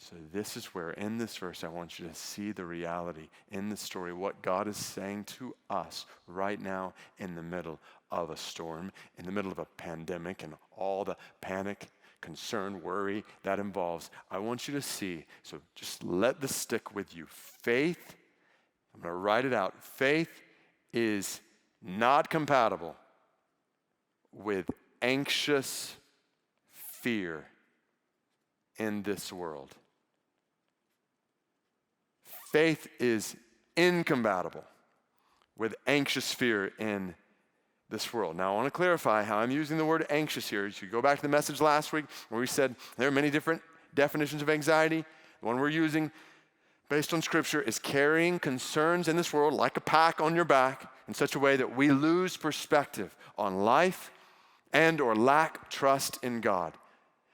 So this is where, in this verse, I want you to see the reality in the story, what God is saying to us right now in the middle of a storm, in the middle of a pandemic, and all the panic, concern, worry that involves. I want you to see, so just let this stick with you. Faith, I'm going to write it out. Faith is not compatible with anxious fear in this world. Faith is incompatible with anxious fear in this world. Now, I want to clarify how I'm using the word anxious here. You go back to the message last week where we said there are many different definitions of anxiety. The one we're using based on Scripture is carrying concerns in this world like a pack on your back in such a way that we lose perspective on life and or lack trust in God.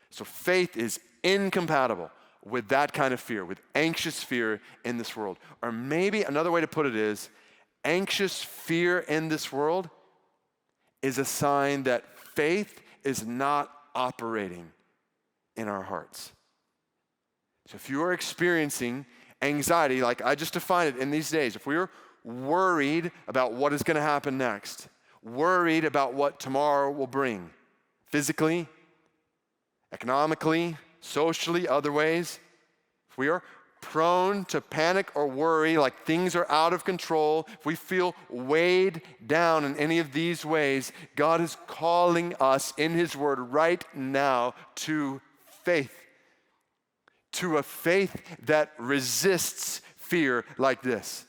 So faith is incompatible with that kind of fear, with anxious fear in this world. Or maybe another way to put it is, anxious fear in this world is a sign that faith is not operating in our hearts. So if you are experiencing anxiety, like I just defined it in these days, if we're worried about what is going to happen next, worried about what tomorrow will bring, physically, economically, socially, other ways, if we are prone to panic or worry, like things are out of control, if we feel weighed down in any of these ways, God is calling us in His Word right now to faith, to a faith that resists fear like this.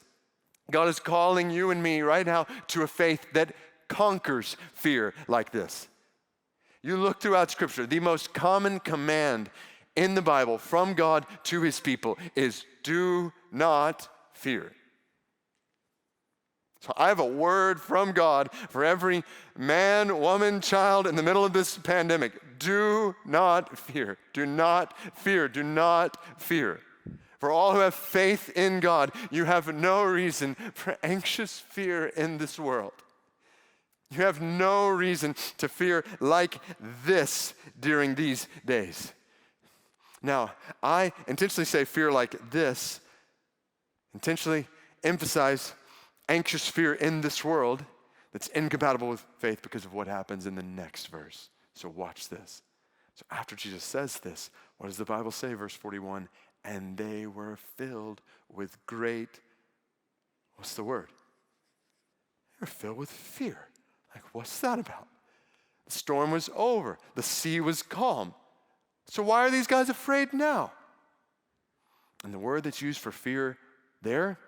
God is calling you and me right now to a faith that conquers fear like this. You look throughout Scripture, the most common command in the Bible from God to His people is do not fear. So I have a word from God for every man, woman, child in the middle of this pandemic. Do not fear. Do not fear. Do not fear. For all who have faith in God, you have no reason for anxious fear in this world. You have no reason to fear like this during these days. Now, I intentionally say fear like this, intentionally emphasize anxious fear in this world that's incompatible with faith because of what happens in the next verse. So watch this. So after Jesus says this, what does the Bible say? Verse 41, and they were filled with great, what's the word? They were filled with fear. Like, what's that about? The storm was over. The sea was calm. So why are these guys afraid now? And the word that's used for fear there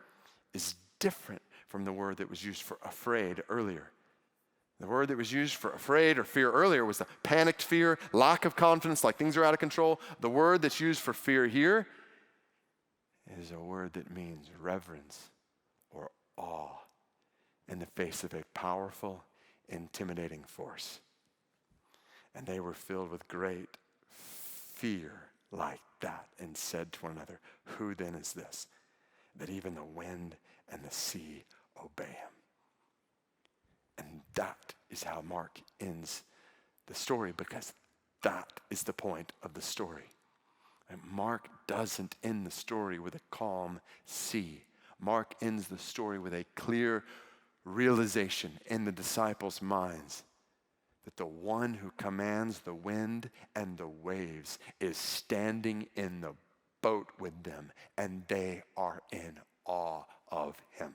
is different from the word that was used for afraid earlier. The word that was used for afraid or fear earlier was the panicked fear, lack of confidence, like things are out of control. The word that's used for fear here is a word that means reverence or awe in the face of a powerful, intimidating force. And they were filled with great fear like that and said to one another, who then is this, that even the wind and the sea obey him? And that is how Mark ends the story, because that is the point of the story. And Mark doesn't end the story with a calm sea. Mark ends the story with a clear realization in the disciples' minds that the one who commands the wind and the waves is standing in the boat with them, and they are in awe of him.